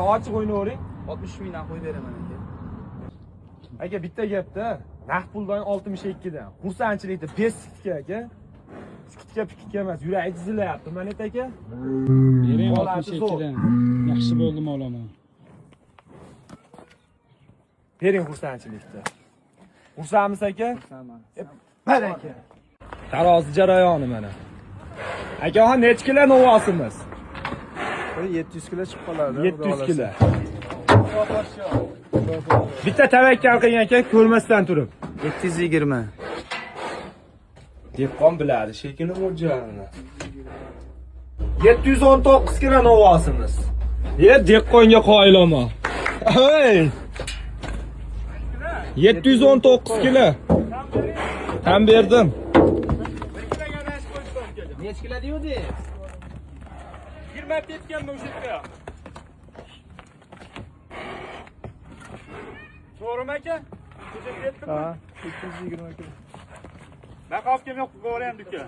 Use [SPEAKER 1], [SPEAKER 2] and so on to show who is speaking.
[SPEAKER 1] Ochiq o'ynayvering.
[SPEAKER 2] 60 mingdan qo'yib beraman aka.
[SPEAKER 1] Aka bitta gapda, naqd puldan 62 dan. Xursandchilikda 5 skitka aka. Skitka emas, yuragi jizilayapti. Mana aka.
[SPEAKER 3] Bering 62 dan. Yaxshi bo'ldimi olaman.
[SPEAKER 1] Bering xursandchilikda. Xursandmisiz aka?
[SPEAKER 2] Xursandman.
[SPEAKER 1] Baraka. Tarozi jarayoni mana. Aka, necha kilo novosimiz?
[SPEAKER 2] 700 kilo chiqib qoladi.
[SPEAKER 1] 700 kilo. Bitta tavakkal qilgan aka, ko'rmasdan turib.
[SPEAKER 2] 720.
[SPEAKER 1] Dehqon biladi, shekilli mo'ljalini. 719 kilo novosimiz. Dehqonga qoyiloma. Hey! 719 kilo. Tam berdim.
[SPEAKER 2] Necha kilo deydi?
[SPEAKER 1] 20 marta yetganmi o'sha yerga? To'g'rimi aka? Ko'chib ketdimi?
[SPEAKER 2] Ha, 720 kilo.
[SPEAKER 1] Maqofga yo'q, ko'raman duka.